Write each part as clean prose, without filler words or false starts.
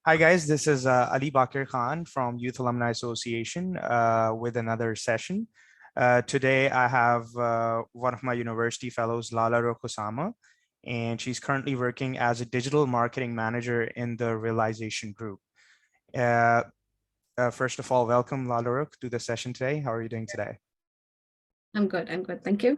Hi guys, this is Ali Bakir Khan from Youth Alumni Association with another session. Today I have one of my university fellows, Lalarukh, and she's currently working as a digital marketing manager in the Realization Group. Uh, First of all, welcome Lalarukh to the session today. How are you doing today? I'm good. I'm good. Thank you.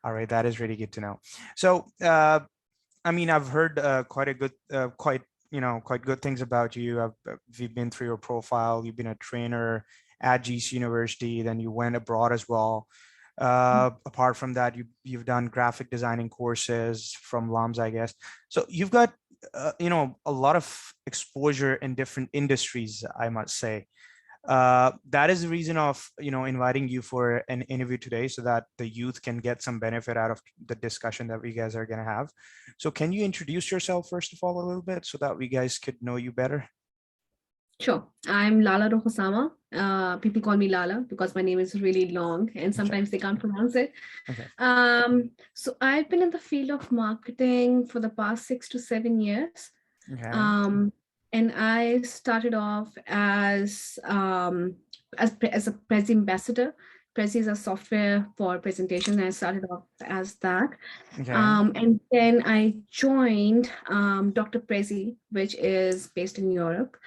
All right, that is really good to know. So, I've heard quite good things about you. We've been through your profile. You've been a trainer at GC University, then you went abroad as well. Apart from that, you've done graphic designing courses from LAMS, I guess. So you've got a lot of exposure in different industries, I must say. That is the reason of inviting you for an interview today, so that the youth can get some benefit out of the discussion that we guys are going to have. So can you introduce yourself first of all a little bit, so that we guys could know you better? Sure. I'm Lalarukh. People call me Lala because my name is really long and Okay. sometimes they can't pronounce it. Okay. So I've been in the field of marketing for the past 6 to 7 years. Okay. And I started off as a Prezi ambassador. Prezi is a software for presentation. And I started off as that. Okay. And then I joined Dr. Prezi, which is based in Europe.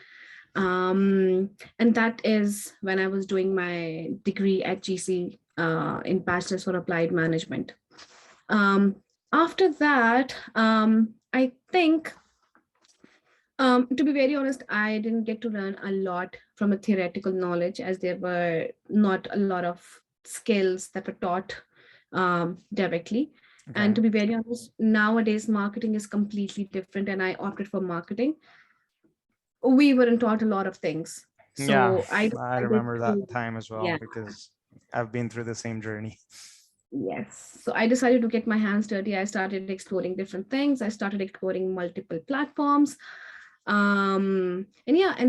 And that is when I was doing my degree at GC in Bachelor's for Applied Management. After that, I think, to be very honest, I didn't get to learn a lot from a theoretical knowledge, as there were not a lot of skills that were taught directly. Okay. And to be very honest, nowadays marketing is completely different, and I opted for marketing. We weren't taught a lot of things. Yeah, So I I decided remember that to, time as well, yeah, because I've been through the same journey. yes. So I decided to get my hands dirty. I started exploring different things. I started exploring multiple platforms. And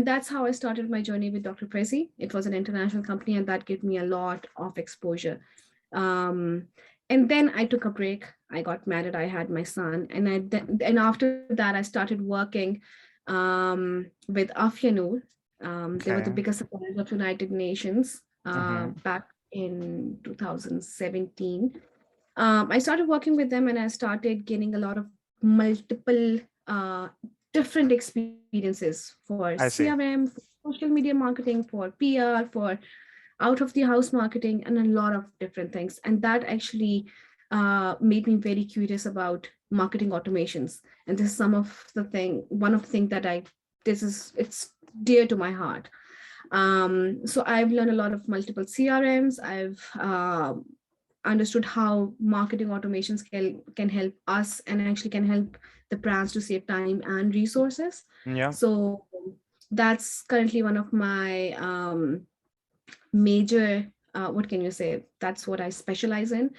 that's how I started my journey with Dr. Prezi. It was an international company, and that gave me a lot of exposure. And then I took a break. I got married. I had my son, and after that, I started working with Afyanur. They were the Okay. biggest suppliers of United Nations Mm-hmm. back in 2017. I started working with them, and I started gaining a lot of multiple different experiences for I see. CRM, for social media marketing, for PR, for out of the house marketing, and a lot of different things. And that actually made me very curious about marketing automations. And this is one of the things that it's dear to my heart. So I've learned a lot of multiple CRMs. I've understood how marketing automations can help us and actually can help the brands to save time and resources. Yeah. So that's currently one of my major, what can you say? That's what I specialize in.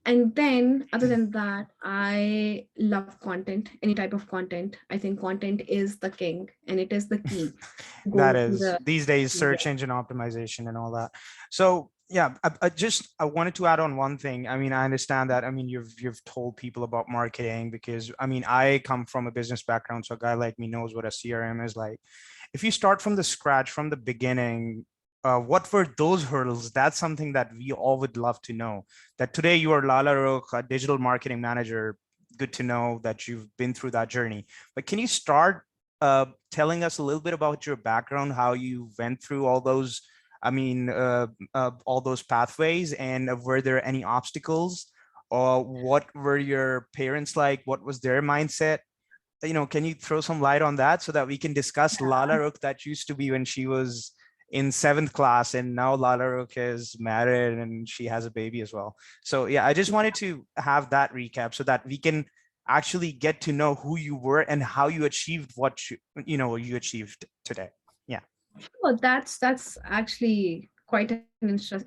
And then other than that, I love content, any type of content. I think content is the king and it is the key. That Go to is the, these days search yeah. engine optimization and all that. So yeah, I wanted to add on one thing. I understand that. You've told people about marketing, because I come from a business background, so a guy like me knows what a CRM is like. If you start from the scratch, from the beginning, what were those hurdles? That's something that we all would love to know. That today you are Lalarukh, a digital marketing manager. Good to know that you've been through that journey. But can you start telling us a little bit about your background, how you went through all those, all those pathways, and were there any obstacles? Or what were your parents like? What was their mindset? Can you throw some light on that, so that we can discuss Lalarukh that used to be when she was in seventh class, and now Lalarukh is married and she has a baby as well. So yeah, I just wanted to have that recap, so that we can actually get to know who you were and how you achieved what you achieved today. Yeah. Well, that's actually quite an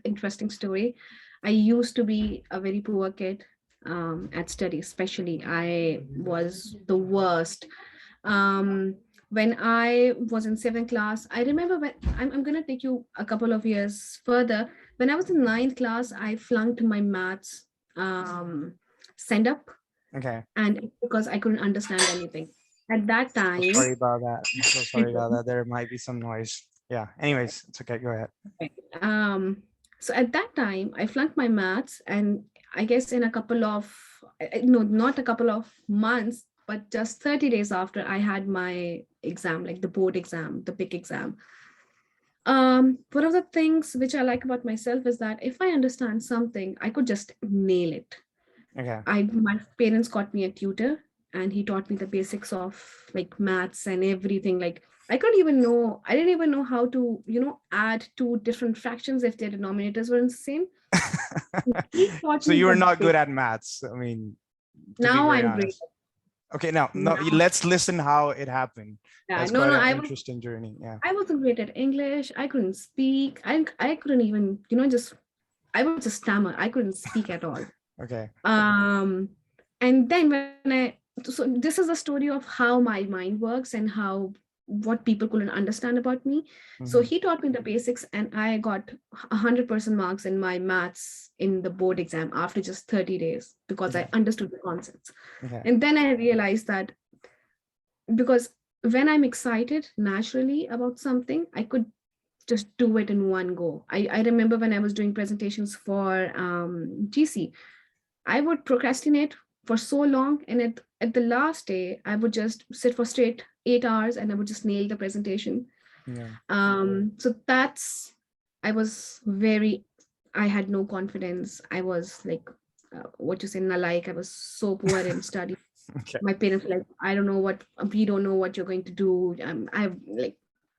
interesting story. I used to be a very poor kid at study, especially. I was the worst. Um, when I was in seventh class, I remember when I'm going to take you a couple of years further. When I was in ninth class, I flunked my maths send up, Okay. and it's because I couldn't understand anything. At that So time, sorry about that. I'm so sorry about that. There might be some noise. Yeah. Anyways, it's okay. Go ahead. um, so at that time, I flunked my maths, and I guess in a couple of, no, not a couple of months, but just 30 days after I had my exam, like the board exam, the big exam. One of the things which I like about myself is that if I understand something, I could just nail it. Okay. My parents got me a tutor, and he taught me the basics of like maths and everything. Like I didn't even know how to, add two different fractions if their denominators were the same. He taught So me you were the not good basics. at maths. I mean, to be Now very I'm great. honest. Okay, now no, Now, let's listen how it happened. yeah, That's no, quite no, an interesting journey. Yeah. I wasn't great at English. I couldn't speak. I couldn't even, just I would just stammer. I couldn't speak at all. Okay. Um, and then so this is a story of how my mind works and how what people couldn't understand about me. So Hmm. he taught me the basics, and I got 100% marks in my maths in the board exam after just 30 days because Okay. I understood the concepts. Okay. And then I realized that because when I'm excited naturally about something, I could just do it in one go. I remember when I was doing presentations for GC, I would procrastinate for so long, and at the last day, I would just sit for straight 8 hours, and I would just nail the presentation. Yeah. So that's I was very, I had no confidence. I was like, what you say, like I was so poor in study. Okay. My parents were like, I don't know what we don't know what you're going to do.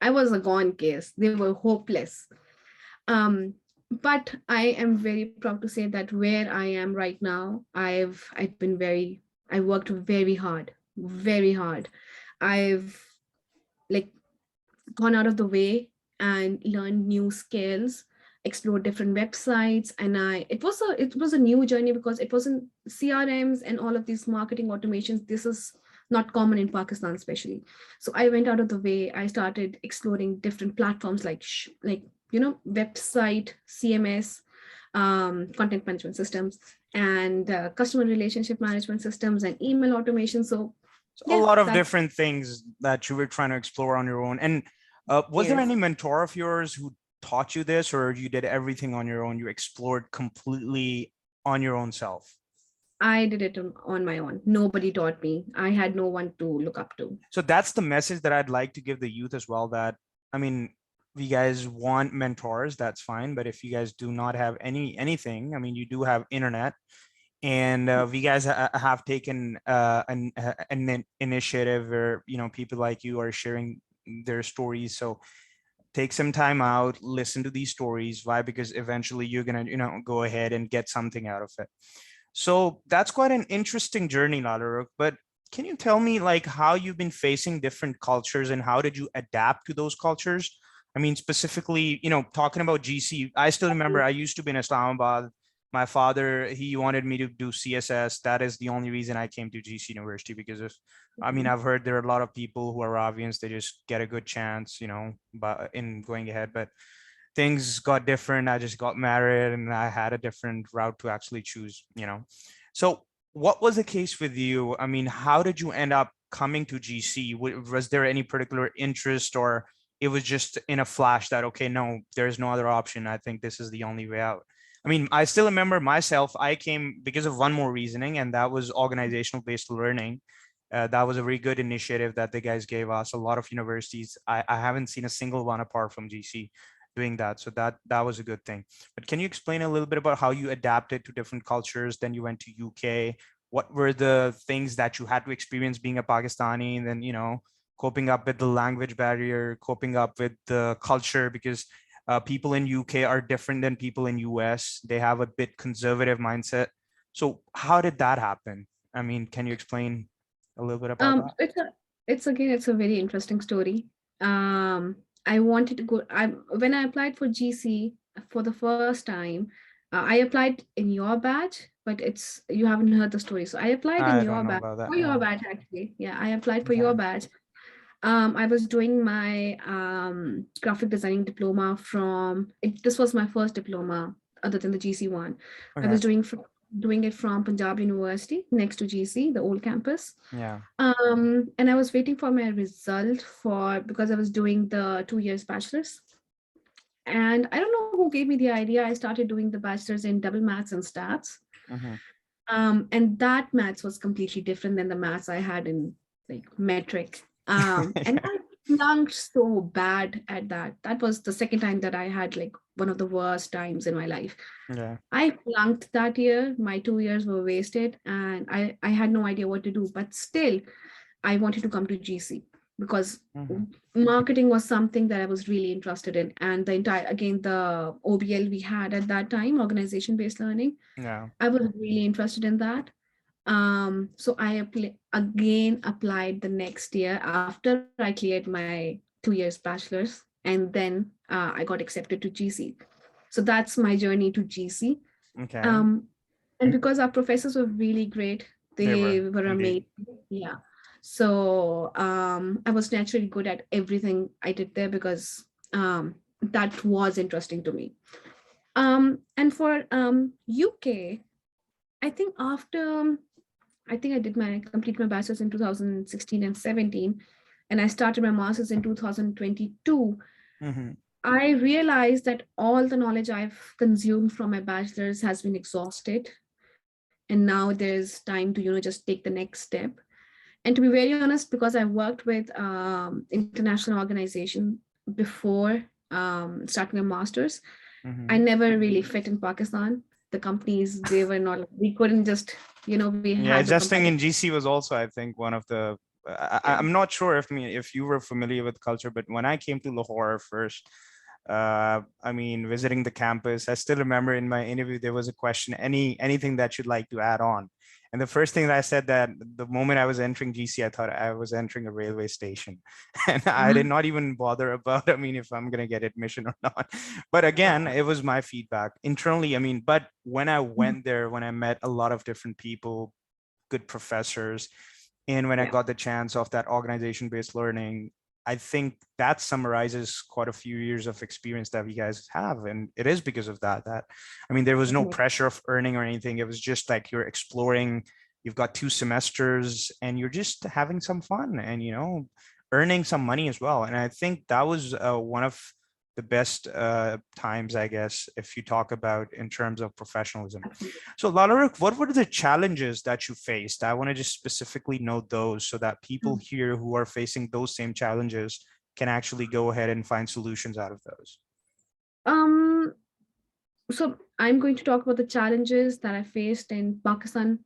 I was a gone case. They were hopeless. Um, but I am very proud to say that where I am right now, I worked very hard, very hard. I've like gone out of the way and learned new skills, explored different websites, and it was a new journey because it wasn't CRMs and all of these marketing automations. This is not common in Pakistan, especially. So I went out of the way. I started exploring different platforms like website, CMS, content management systems, and customer relationship management systems and email automation. So So a yeah, lot of that's different things that you were trying to explore on your own. And was there yes. any mentor of yours who taught you this, or you did everything on your own? You explored completely on your own self. I did it on my own. Nobody taught me. I had no one to look up to. So that's the message that I'd like to give the youth as well. That, I mean, if you guys want mentors, that's fine. But if you guys do not have anything, I mean, you do have internet, and we guys have taken an initiative where people like you are sharing their stories. So take some time out, listen to these stories. Why? Because eventually you're gonna go ahead and get something out of it. So that's quite an interesting journey, Lalarukh. But can you tell me like how you've been facing different cultures and how did you adapt to those cultures? I mean, specifically, talking about GC, I still remember I used to be in Islamabad. My father, he wanted me to do CSS. That is the only reason I came to GC University because of, I mean, Mhm. I've heard there are a lot of people who are Ravians, they just get a good chance, but in going ahead. But things got different. I just got married and I had a different route to actually choose. So what was the case with you? I mean, how did you end up coming to GC? Was there any particular interest, or it was just in a flash that, okay, no, there's no other option. I think this is the only way out. I mean, I still remember myself, I came because of one more reasoning, and that was organizational based learning. That was a very good initiative that the guys gave us. A lot of universities, I haven't seen a single one apart from GC doing that. So that was a good thing. But can you explain a little bit about how you adapted to different cultures? Then you went to UK. What were the things that you had to experience being a Pakistani, and then coping up with the language barrier, coping up with the culture, because people in UK are different than people in US. They have a bit conservative mindset. So how did that happen? I mean, can you explain a little bit about that? It's a very interesting story. Um, I wanted to go. When I applied for GC for the first time, I applied in your batch, but you haven't heard the story. So I applied in I don't your know batch about that. for Yeah. your batch actually. Yeah, I applied for your Okay. batch. I was doing my graphic designing diploma from. This was my first diploma other than the GC one. I Okay. was doing doing it from Punjab University next to GC, the old campus. Yeah. And I was waiting for my result because I was doing the 2 years bachelor's. And I don't know who gave me the idea. I started doing the bachelor's in double maths and stats. Mm-hmm. And that maths was completely different than the maths I had in like metric. And I flunked so bad at that. That was the second time that I had like one of the worst times in my life. Yeah. I flunked that year. My 2 years were wasted, and I had no idea what to do. But still, I wanted to come to GC because Mm-hmm. marketing was something that I was really interested in. And the OBL we had at that time, organization-based learning, Yeah. I was really interested in that. So I again applied the next year after I cleared my 2 years bachelor's, and then I got accepted to GC. So that's my journey to GC. Okay. Um, and because our professors were really great, They they were were indeed. amazing. Yeah. So I was naturally good at everything I did there because that was interesting to me. And for UK, I think I think I did my complete my bachelor's in 2016 and 17, and I started my master's in 2022. Mm-hmm. I realized that all the knowledge I've consumed from my bachelor's has been exhausted, and now there's time to just take the next step. And to be very honest, because I worked with international organization before starting a master's, I Mm-hmm. never really fit in Pakistan. The companies, they were not, we couldn't just, we Yeah, had no adjusting competitive. in GC was also, I think, one of the. Yeah. I'm not sure if you were familiar with culture, but when I came to Lahore first, I mean, visiting the campus, I still remember in my interview there was a question, anything that you'd like to add on, and the first thing that I said that the moment I was entering GC, I thought I was entering a railway station, and I did not even bother about, I mean, if I'm gonna get admission or not. But again, it was my feedback internally. I mean, but when I went there, when I met a lot of different people, good professors, and when I Yeah. got the chance of that organization based learning, I think that summarizes quite a few years of experience that you guys have. And it is because of that, I mean, there was no pressure of earning or anything. It was just like you're exploring, you've got 2 semesters and you're just having some fun and, earning some money as well. And I think that was one of the best times, I guess, if you talk about in terms of professionalism. Absolutely. So, Lalarukh, what were the challenges that you faced? I want to just specifically note those so that people here who are facing those same challenges can actually go ahead and find solutions out of those. Um, so I'm going to talk about the challenges that I faced in Pakistan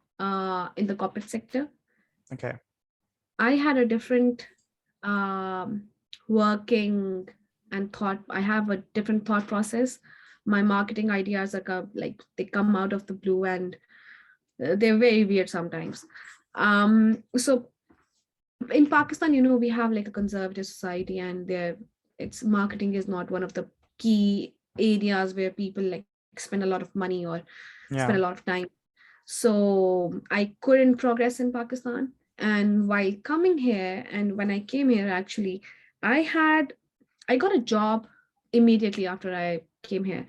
in the corporate sector. Okay. I had a different um, working and thought. I have a different thought process. My marketing ideas are like they come out of the blue, and they're very weird sometimes. So in Pakistan, we have like a conservative society, and it's marketing is not one of the key areas where people like spend a lot of money or spend a lot Yeah. of time. So I couldn't progress in Pakistan. And while coming here, and when I came here, actually, I got a job immediately after I came here,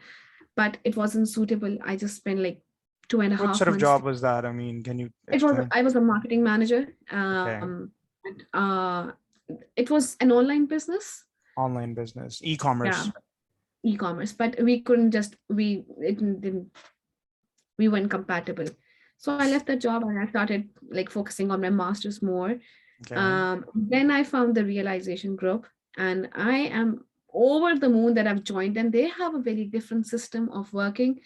but it wasn't suitable. I just spent like two and a What half sort of months. job was that? I mean, can you It was explain? I was a marketing manager. Okay. And, it was an online business. Online business, Yeah, e-commerce. e-commerce, but we couldn't just it didn't we weren't compatible. So I left that job and I started like focusing on my master's more. Okay. Then I found the realization group, and I am over the moon that I've joined them. They have a very different system of working.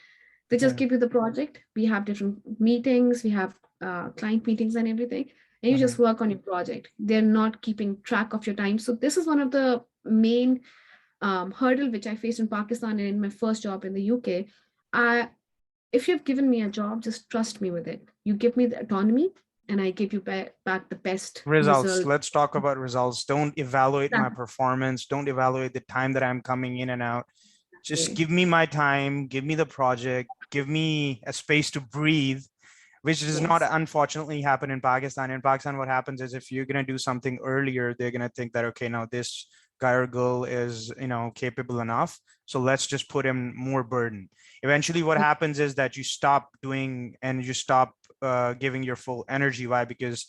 They just Okay. give you the project. We have different meetings, we have client meetings and everything, and you just Mhm. work on your project. They're not keeping track of your time. So this is one of the main hurdle which I faced in Pakistan and in my first job in the UK. I If you've given me a job, just trust me with it. You give me the autonomy, and I give you back the best Results. result. Let's talk about results. Don't evaluate my Exactly. performance. Don't evaluate the time that I'm coming in and out. Just give me my time, give me the project, give me a space to breathe, which does not Yes. unfortunately happen in Pakistan. In Pakistan, what happens is if you're going to do something earlier, they're going to think that, okay, now this guy or girl is, capable enough. So let's just put him more burden. Eventually what happens is that you stop doing and you stop giving your full energy. Why? Because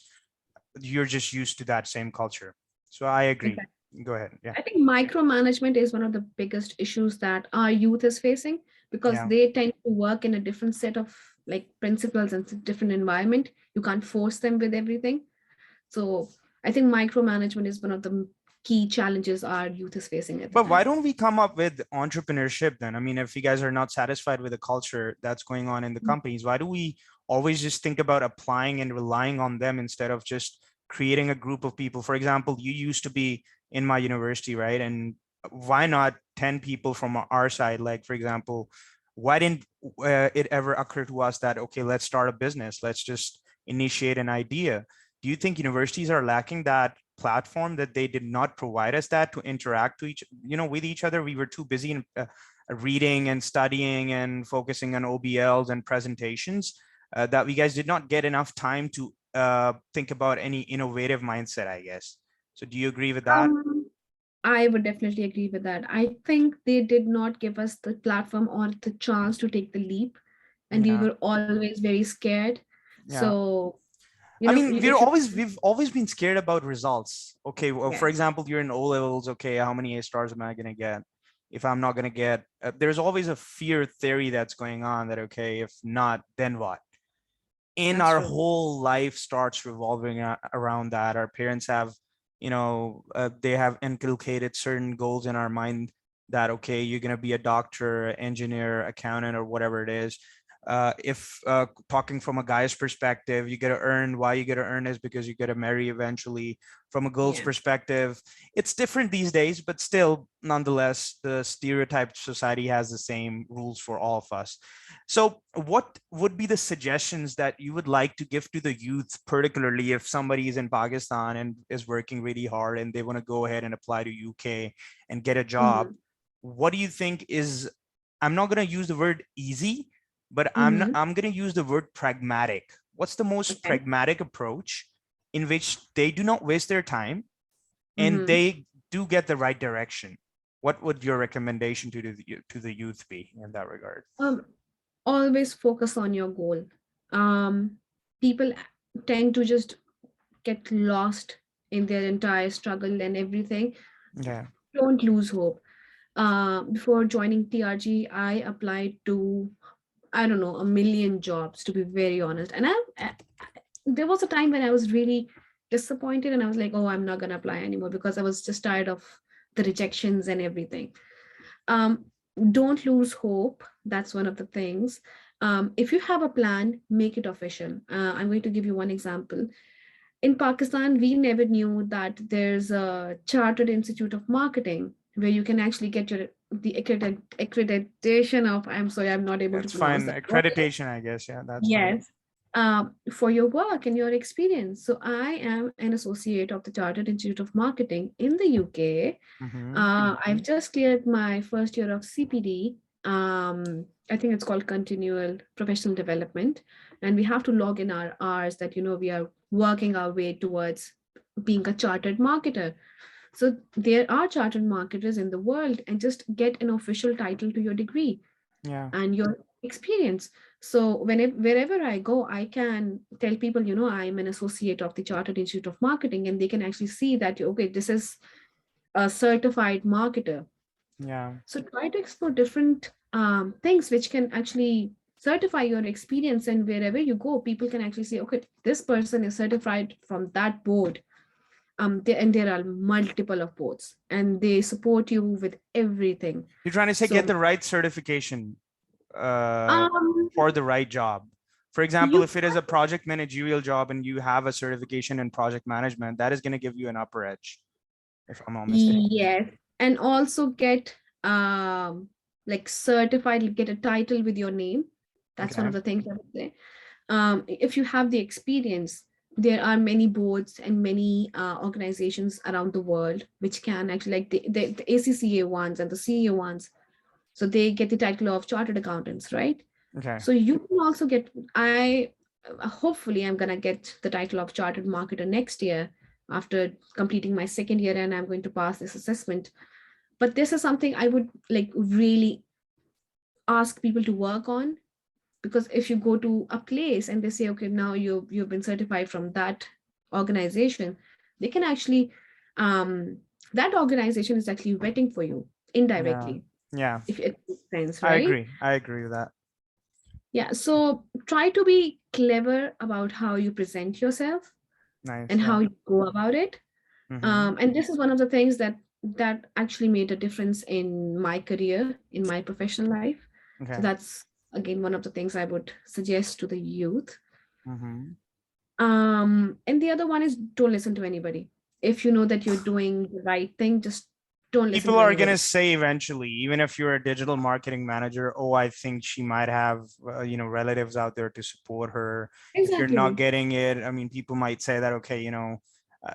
you're just used to that same culture. So I agree. Exactly. Go ahead. Yeah. I think micromanagement is one of the biggest issues that our youth is facing, because Yeah. they tend to work in a different set of like principles and different environment. You can't force them with everything. So I think micromanagement is one of the key challenges our youth is facing at the But why time. don't we come up with entrepreneurship then? I mean, if you guys are not satisfied with the culture that's going on in the companies, why do we always just think about applying and relying on them instead of just creating a group of people? For example, you used to be in my university, right? And why not 10 people from our side? Like, for example, why didn't it ever occur to us that, okay, let's start a business, let's just initiate an idea? Do you think universities are lacking that platform, that they did not provide us that to interact to with each other? We were too busy in reading and studying and focusing on OBLs and presentations, that we guys did not get enough time to think about any innovative mindset, I guess. So do you agree with that? I would definitely agree with that. I think they did not give us the platform or the chance to take the leap, and we Yeah. were always very scared. Yeah. So, I mean, if you, we've always been scared about results. Okay, well, for yes, example, you're in O levels. Okay, how many A stars am I gonna get? If I'm not gonna get, there's always a fear theory that's going on that, okay, if not, then what? In that's our true. whole life starts revolving around that. Our parents have, they have inculcated certain goals in our mind, that, okay, you're gonna be a doctor, engineer, accountant, or whatever it is. If talking from a guy's perspective, you got to earn. Why you got to earn is because you got to marry eventually. From a girl's Yeah. perspective, it's different these days, but still, nonetheless, the stereotyped society has the same rules for all of us. So, what would be the suggestions that you would like to give to the youth, particularly if somebody is in Pakistan and is working really hard and they want to go ahead and apply to UK and get a job? Mm-hmm. What do you think is, I'm not going to use the word easy, but Mm-hmm. I'm going to use the word pragmatic. What's the most Okay. pragmatic approach in which they do not waste their time and Mm-hmm. they do get the right direction? What would your recommendation to the youth be in that regard? Um, Always focus on your goal. Um, People tend to just get lost in their entire struggle and everything. Yeah. Don't lose hope. Before joining TRG, I applied to, I don't know, a million jobs, to be very honest. And there was a time when I was really disappointed and I was like, oh, I'm not going to apply anymore, because I was just tired of the rejections and everything. Um, don't lose hope. That's one of the things. If you have a plan, make it official. I'm going to give you one example. In Pakistan, we never knew that there's a Chartered Institute of Marketing where you can actually get the accreditation of. I'm sorry, I'm not able to That's pronounce fine. that word. Accreditation, I guess. Yeah, that's fine. Yes, for your work and your experience. So I am an associate of the Chartered Institute of Marketing in the UK. Mm-hmm. I've just cleared my first year of CPD. I think it's called continual professional development, and we have to log in our hours that we are working our way towards being a chartered marketer. So there are chartered marketers in the world, and just get an official title to your degree Yeah. and your experience. So wherever I go, I can tell people, I'm an associate of the Chartered Institute of Marketing, and they can actually see that, okay, this is a certified marketer. Yeah. So try to explore different things which can actually certify your experience, and wherever you go, people can actually say, okay, this person is certified from that board. And there are multiple of boards, and they support you with everything. You're trying to say get So the right certification uh, um, for the right job. For example, you if it is a project managerial job and you have a certification in project management, that is going to give you an upper edge, if I'm not mistaken. Yes, and also get like certified, get a title with your name. That's one Okay. of the things I would say. If you have the experience, there are many boards and many organizations around the world which can actually, like the ACCA ones and the CA ones. So they get the title of chartered accountants, right? Okay. So you can also get, hopefully I'm gonna get the title of chartered marketer next year. after completing my second year, and I'm going to pass this assessment. But this is something I would like really ask people to work on, because if you go to a place and they say, okay, now you've been certified from that organization, they can actually that organization is actually vetting for you Yeah. indirectly, Yeah. if it makes sense, I right? agree. I agree with that. Yeah, so try to be clever about how you present yourself Nice. and Yeah. how you go about it. Mm-hmm. And this is one of the things that actually made a difference in my career, in my professional life. So Okay. that's again one of the things I would suggest to the youth. Mm-hmm. And the other one is don't listen to anybody. If you know that you're doing the right thing, just don't listen People to are going to anybody. say eventually, even if you're a digital marketing manager, oh, I think she might have relatives out there to support her. If you're not Exactly. getting it, I mean, people might say that, okay,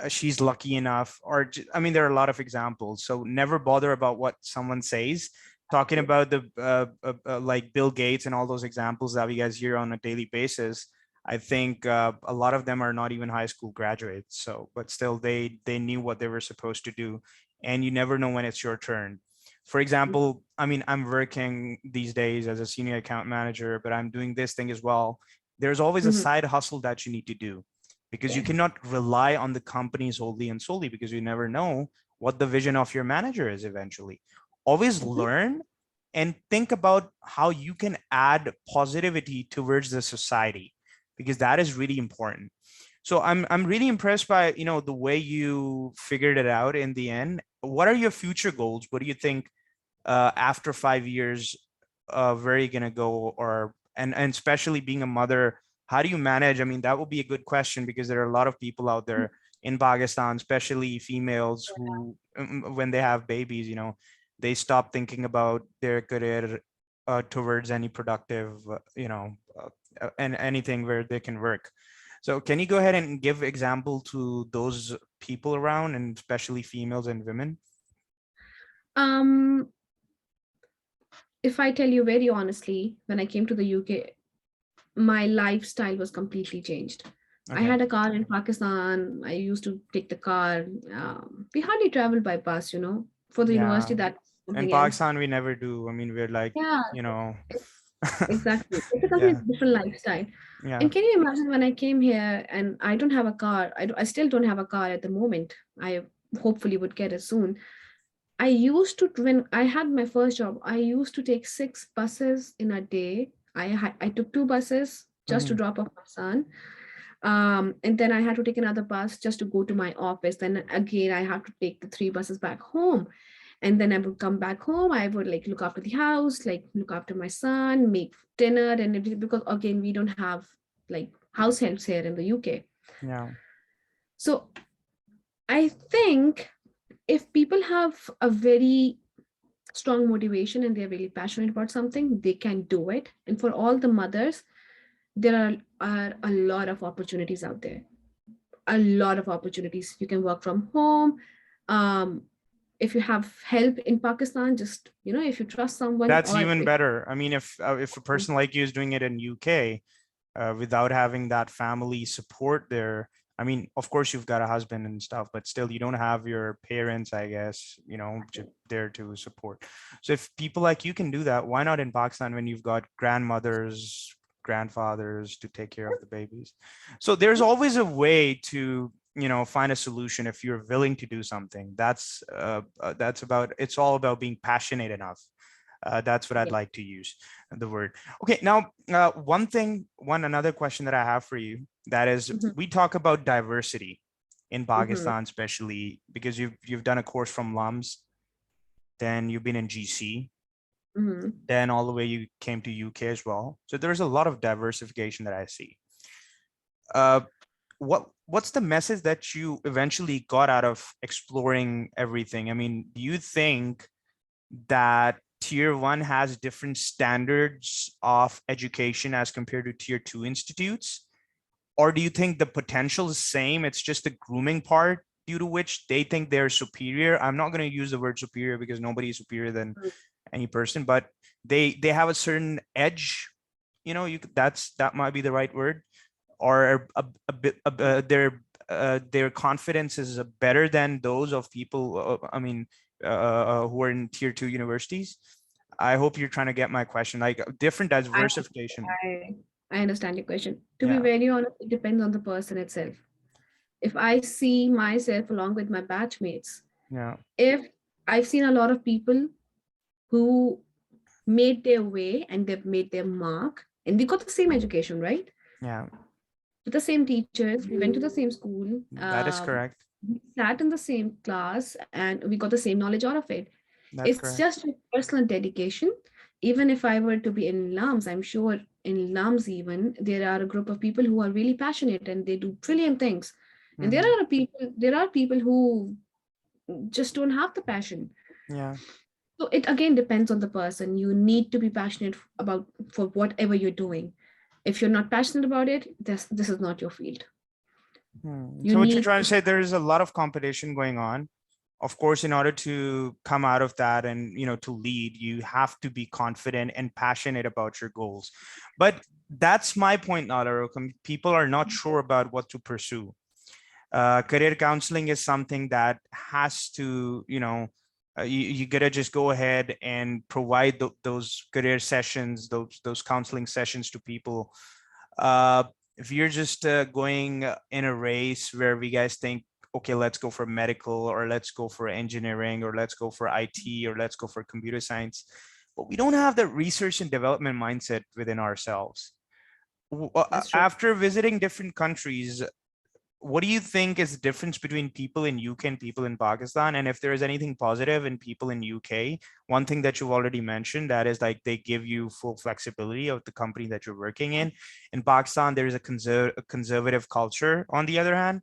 she's lucky enough, or I mean, there are a lot of examples. So never bother about what someone says. Talking about the like Bill Gates and all those examples that we guys hear on a daily basis, I think a lot of them are not even high school graduates. So, but still, they knew what they were supposed to do, and you never know when it's your turn. For example, I mean, I'm working these days as a senior account manager, but I'm doing this thing as well. There's always a Mhm. side hustle that you need to do, because you Yes. cannot rely on the company solely and solely, because you never know what the vision of your manager is eventually. Always Mhm. learn and think about how you can add positivity towards the society, because that is really important. So I'm really impressed by the way you figured it out in the end. What are your future goals? What do you think after 5 years, where are you gonna go? Or and especially being a mother, how do you manage? I mean, that will be a good question, because there are a lot of people out there in Pakistan, especially females, who when they have babies, they stop thinking about their career towards any productive, and anything where they can work. So can you go ahead and give example to those people around, and especially females and women? Um, if I tell you very honestly, when I came to the UK, my lifestyle was completely changed. I Okay. had a car in Pakistan. I used to take the car. We hardly traveled by bus, for the university, Yeah. that's In something else. Pakistan, we never do. I mean, we're like, Yeah, you know, exactly. It's a yeah, completely different lifestyle. yeah. And can you imagine when I came here and I don't have a car? I still don't have a car at the moment. I hopefully would get it soon. I used to, when I had my first job, I used to take 6 buses in a day. I took 2 buses just to Mhm. drop off my son. And then I had to take another bus just to go to my office. Then again, I have to take the 3 buses back home. And then I would come back home. I would like look after the house, like look after my son, make dinner and everything, because again, we don't have like house helps here in the UK. Yeah. So I think if people have a very strong motivation and they're really passionate about something, they can do it. And for all the mothers, there are a lot of opportunities out there. A lot of opportunities. You can work from home. Um, if you have help in Pakistan, just if you trust someone, That's or even if better. I mean, if a person like you is doing it in UK, without having that family support there, I mean, of course you've got a husband and stuff, but still you don't have your parents, I guess, there to support. So if people like you can do that, why not in Pakistan, when you've got grandmothers, grandfathers to take care of the babies? So there's always a way to find a solution if you're willing to do something. That's about, it's all about being passionate enough. That's what I'd yeah. like to use, the word. Okay, now another question that I have for you, that is, Mhm, we talk about diversity in mhm, Pakistan, especially because you've done a course from LUMS, then you've been in GC, mhm. then all the way you came to UK as well. So there's a lot of diversification that I see. Uh, what's the message that you eventually got out of exploring everything? I mean, do you think that tier one has different standards of education as compared to tier two institutes? Or do you think the potential is same? It's just the grooming part due to which they think they're superior. I'm not going to use the word superior, because nobody is superior than any person, but they have a certain edge. You know, that might be the right word, or a bit they're their confidence is better than those of people, who are in tier 2 universities. I hope you're trying to get my question, like different I, diversification. I, I understand your question. To be Yeah, very honest, it depends on the person itself. If I see myself along with my batchmates, yeah, if I've seen a lot of people who made their way and they've made their mark, and we got the same education, right? yeah, With the same teachers, we went to the same school, that is correct. we sat in the same class, and we got the same knowledge out of it. That's It's correct. just a personal dedication. Even if I were to be in LUMS, I'm sure in LUMS even there are a group of people who are really passionate and they do brilliant things. And Hmm. there are people who just don't have the passion. Yeah. So it again depends on the person. You need to be passionate about for whatever you're doing. If you're not passionate about it, this is not your field. You So what you're need trying to to, say, there is a lot of competition going on. Of course, in order to come out of that and to lead, you have to be confident and passionate about your goals. But that's my point, Lalarukh. People are not sure about what to pursue. Career counseling is something that has to, you gotta just go ahead and provide those career sessions, those counseling sessions to people. uh, if you're just going in a race where we guys think, okay, let's go for medical, or let's go for engineering, or let's go for IT, or let's go for computer science, but we don't have the research and development mindset within ourselves. that's true. After visiting different countries, what do you think is the difference between people in UK and people in Pakistan? And if there is anything positive in people in UK, one thing that you've already mentioned, that is like they give you full flexibility of the company that you're working in. In Pakistan, there is a conservative culture on the other hand,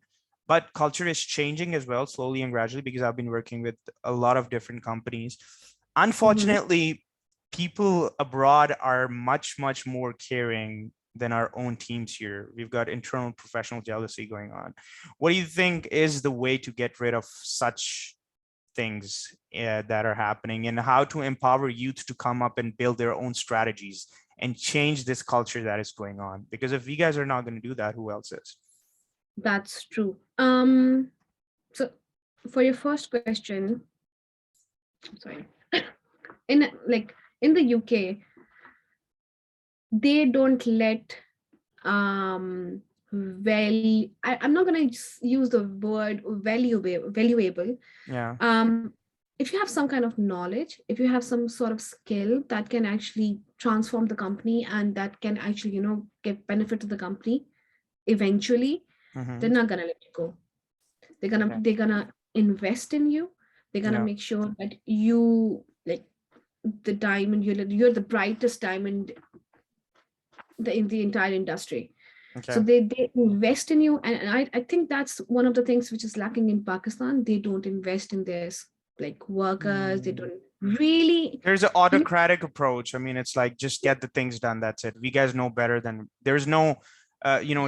but culture is changing as well, slowly and gradually, because I've been working with a lot of different companies. Mhm. Unfortunately, people abroad are much, much more caring than our own teams here. We've got internal professional jealousy going on. What do you think is the way to get rid of such things that are happening, and how to empower youth to come up and build their own strategies and change this culture that is going on? Because if you guys are not going to do that, who else is? That's true. So for your first question, I'm sorry. In like in the UK, they don't let I'm not gonna use the word valuable. Yeah. Um if you have some kind of knowledge, if you have some sort of skill that can actually transform the company and that can actually, give benefit to the company eventually, they're Mm-hmm. not gonna let you go. Okay. They're gonna invest in you. They're gonna Yeah. make sure that you like the diamond, you're the brightest diamond in the entire industry. So Okay. they invest in you, and I think that's one of the things which is lacking in Pakistan. They don't invest in their like workers. They Hmm. don't really, There's an you know, autocratic approach. I mean, it's like just get the things done. That's it. We guys know better than. There's no,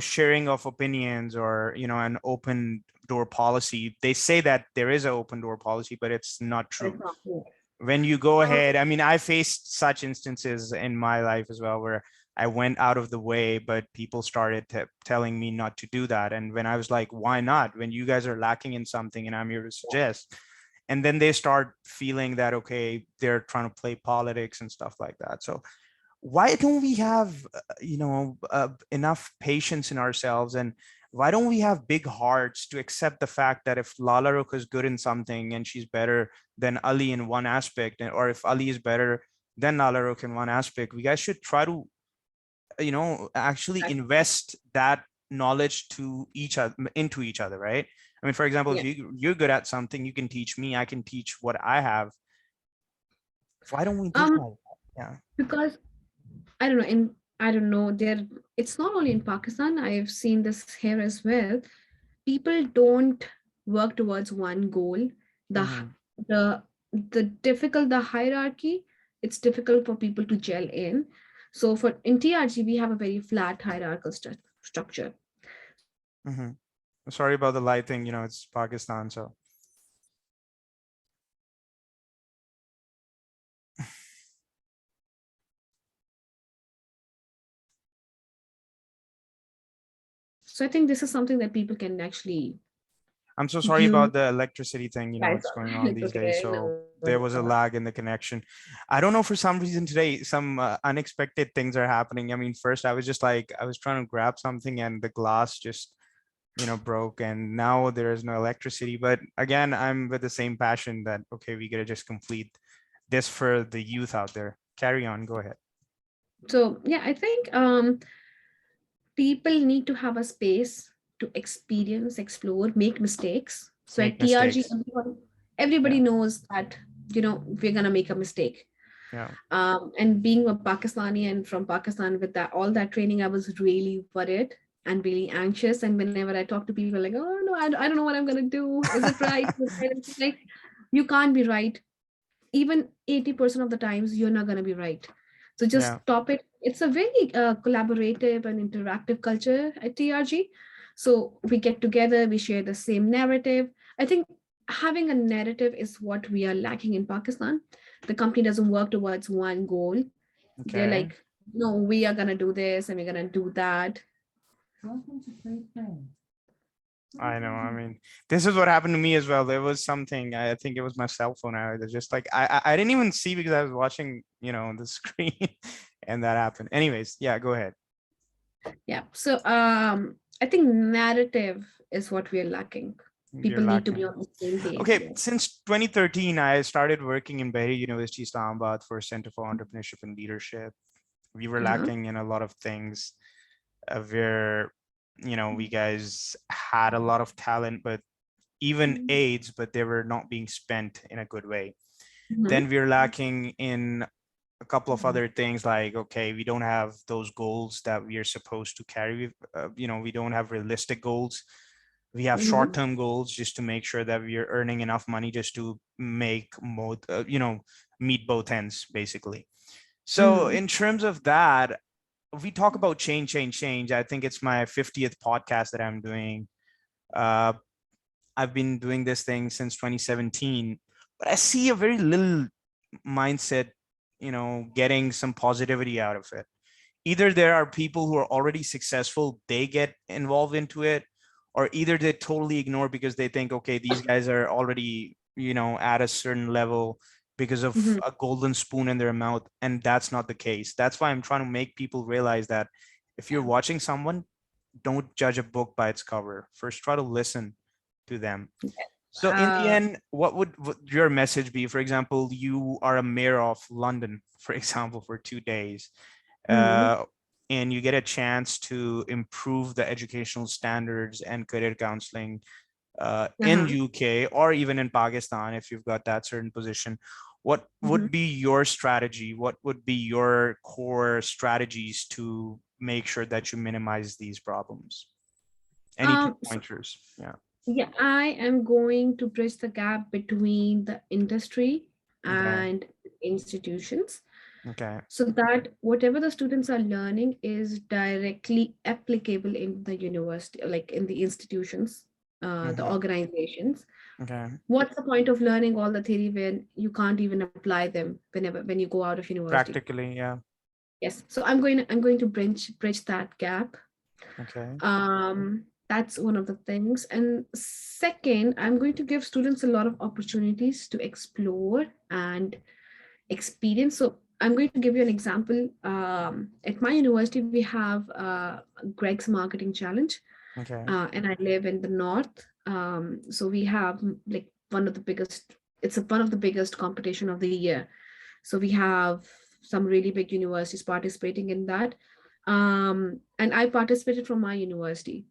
sharing of opinions, or an open door policy. They say that there is an open door policy, but it's not it's true. not good. When you go Um, ahead, I mean, I faced such instances in my life as well, where I went out of the way, but people started telling me not to do that. And when I was like, why not? When you guys are lacking in something and I'm here to suggest. And then they start feeling that, okay, they're trying to play politics and stuff like that. So why don't we have enough patience in ourselves, and why don't we have big hearts to accept the fact that if Lalarukh is good in something and she's better than Ali in one aspect, or if Ali is better than Lalarukh in one aspect, we guys should try to actually invest that knowledge to each other, into each other, right? I mean, for example, if yeah. you're good at something, you can teach me, I can teach what I have. Why don't we do Um, that? Yeah. because I don't know. There, it's not only in Pakistan. I've seen this here as well. People don't work towards one goal. The Hmm. the the hierarchy, it's difficult for people to gel in. So for in TRG, we have a very flat hierarchical structure. Hmm. Sorry about the light thing, it's Pakistan, so. So I think this is something that people can actually I'm so sorry use. about the electricity thing. Guys, It's going on it's these days. okay. So No there worries was at a all. lag in the connection. I don't know, for some reason today, some unexpected things are happening. I mean, first I was just like, I was trying to grab something and the glass just, broke, and now there is no electricity. But again, I'm with the same passion that, okay, we gotta just complete this for the youth out there. Carry on, go ahead. So yeah, I think people need to have a space to experience, explore, make mistakes. So Make at TRG, mistakes. everybody Yeah, knows that we're gonna make a mistake. yeah, And being a Pakistani and from Pakistan with that all that training, I was really worried and really anxious. And whenever I talk to people, like, oh no, I don't know what I'm gonna do. Is it right? Like, you can't be right. Even 80% of the times, you're not gonna be right. So just yeah. stop it. It's a very collaborative and interactive culture at TRG. So we get together, we share the same narrative. I think having a narrative is what we are lacking in Pakistan. The company doesn't work towards one goal. They're Okay. like, no, we are gonna do this and we're gonna do that. I know. I mean, this is what happened to me as well. There was something, I think it was my cell phone. I was just like, I didn't even see because I was watching, the screen and that happened. Anyways, yeah, go ahead. Yeah. So I think narrative is what we are lacking. You're People need to be lacking. on the same page. Okay, Yeah. since 2013, I started working in Bahri University, Islamabad for Center for Entrepreneurship and Leadership. We were Uh-huh. lacking in a lot of things where, we guys had a lot of talent, but even aids, but they were not being spent in a good way. Mhm. Then we're lacking in a couple of other things, like, okay, we don't have those goals that we are supposed to carry. We don't have realistic goals. We have Mhm. short-term goals just to make sure that we are earning enough money just to meet both ends, basically. So Mhm. in terms of that, we talk about change. I think it's my 50th podcast that I'm doing. uh, I've been doing this thing since 2017, but I see a very little mindset, getting some positivity out of it. Either there are people who are already successful, they get involved into it, or either they totally ignore because they think, okay, these guys are already, at a certain level because of Mhm. a golden spoon in their mouth. And that's not the case. That's why I'm trying to make people realize that if you're watching someone, don't judge a book by its cover. First, try to listen to them. So in the Uh, end, what would your message be? For example, you are a mayor of London, for example, for 2 days, mhm. uh, and you get a chance to improve the educational standards and career counseling in Uh-huh. UK or even in Pakistan, if you've got that certain position. What Mhm. would be your strategy? What would be your core strategies to make sure that you minimize these problems? Any two So pointers? Yeah. yeah, I am going to bridge the gap between the industry Okay. and institutions, Okay. so that whatever the students are learning is directly applicable in the university, like in the institutions, the Hmm. organizations. Okay. What's the point of learning all the theory when you can't even apply them when you go out of university? Practically, yeah. Yes. So I'm going to bridge that gap. Okay. That's one of the things. And second, I'm going to give students a lot of opportunities to explore and experience. So I'm going to give you an example. At my university, we have Greg's Marketing Challenge, Okay. and I live in the north. So we have like one of the biggest. One of the biggest competition of the year. So we have some really big universities participating in that. And I participated from my university.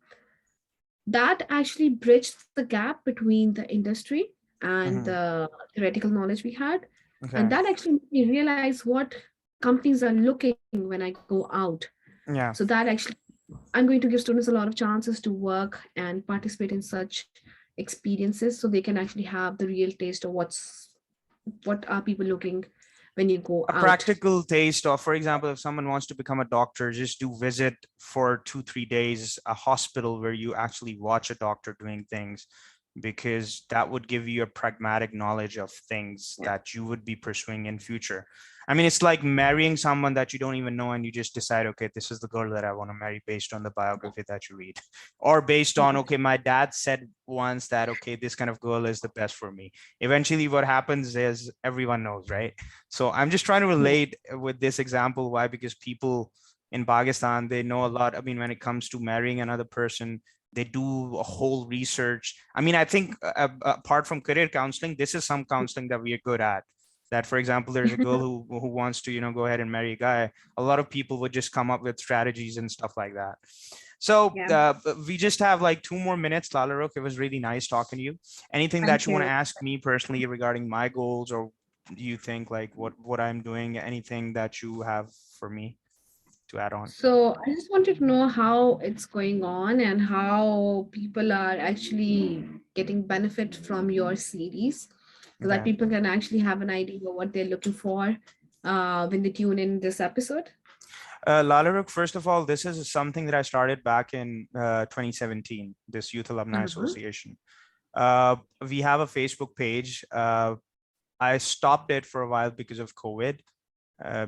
That actually bridged the gap between the industry and Hmm. the theoretical knowledge we had. And Okay. that actually made me realize what companies are looking when I go out. Yeah. So that actually, I'm going to give students a lot of chances to work and participate in such experiences so they can actually have the real taste of what are people looking when you go A out. practical taste of, for example, if someone wants to become a doctor, just do visit for 2, 3 days a hospital where you actually watch a doctor doing things. because that would give you a pragmatic knowledge of things Yeah. that you would be pursuing in future. I mean, it's like marrying someone that you don't even know and you just decide, okay, this is the girl that I want to marry based on the biography that you read, or based on, okay, my dad said once that, okay, this kind of girl is the best for me. Eventually what happens is everyone knows, right? So I'm just trying to Yeah. relate with this example. Why? Because people in Pakistan, they know a lot. I mean, when it comes to marrying another person, they do a whole research. I mean, I think apart from career counseling, this is some counseling that we are good at. That, for example, there's a girl who wants to, go ahead and marry a guy. A lot of people would just come up with strategies and stuff like that. So Yeah. we just have like 2 more minutes, Lalarukh. It was really nice talking to you. Anything that Thank you want to you. ask me personally regarding my goals, or do you think like what I'm doing? Anything that you have for me to add on? So I just wanted to know how it's going on and how people are actually getting benefit from your series, so that Okay. people can actually have an idea of what they're looking for when they tune in this episode. Lalarukh, first of all, this is something that I started back in 2017, this Youth Alumni Uh-huh. Association. We have a Facebook page. I stopped it for a while because of COVID,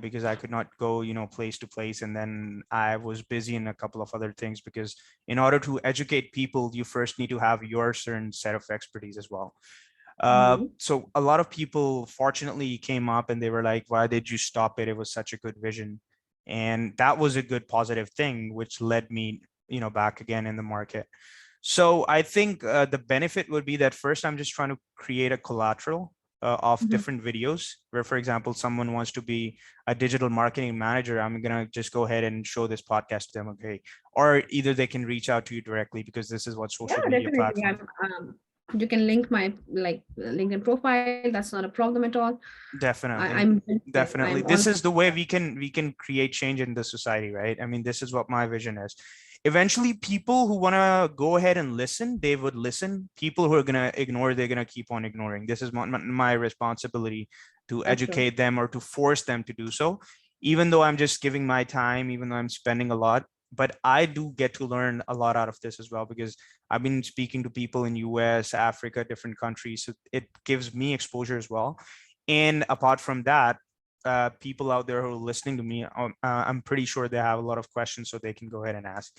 because I could not go, place to place. And then I was busy in a couple of other things, because in order to educate people, you first need to have your certain set of expertise as well. Mhm. So a lot of people fortunately came up and they were like, why did you stop it? It was such a good vision. And that was a good positive thing, which led me, back again in the market. So I think the benefit would be that first, I'm just trying to create a collateral of Mhm. different videos where, for example, someone wants to be a digital marketing manager. I'm going to just go ahead and show this podcast to them. Okay. Or either they can reach out to you directly, because this is what Yeah, social media definitely. platform. You can link my like LinkedIn profile. That's not a problem at all. Definitely. I'm Definitely. I'm all This is for the way that. we can create change in the society, right? I mean, this is what my vision is. Eventually, people who want to go ahead and listen, they would listen. People who are going to ignore, they're going to keep on ignoring. This is my responsibility to That's true. educate them or to force them to do so, even though I'm just giving my time, even though I'm spending a lot. But I do get to learn a lot out of this as well, because I've been speaking to people in US, Africa, different countries. So it gives me exposure as well. And apart from that, people out there who are listening to me, I'm pretty sure they have a lot of questions, so they can go ahead and ask.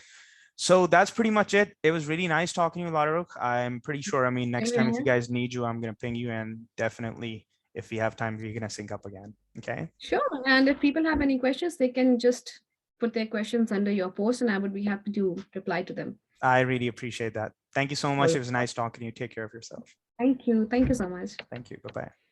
So that's pretty much it. It was really nice talking to you, Lalarukh. I'm pretty sure, I mean, next time if you Amen. guys need you, I'm going to ping you, and definitely if we have time, we're going to sync up again. Okay. Sure. And if people have any questions, they can just put their questions under your post, and I would be happy to reply to them. I really appreciate that. Thank you so much. It Well, was nice talking to you. Take care of yourself. thank you. Thank you so much. Thank you. Bye bye.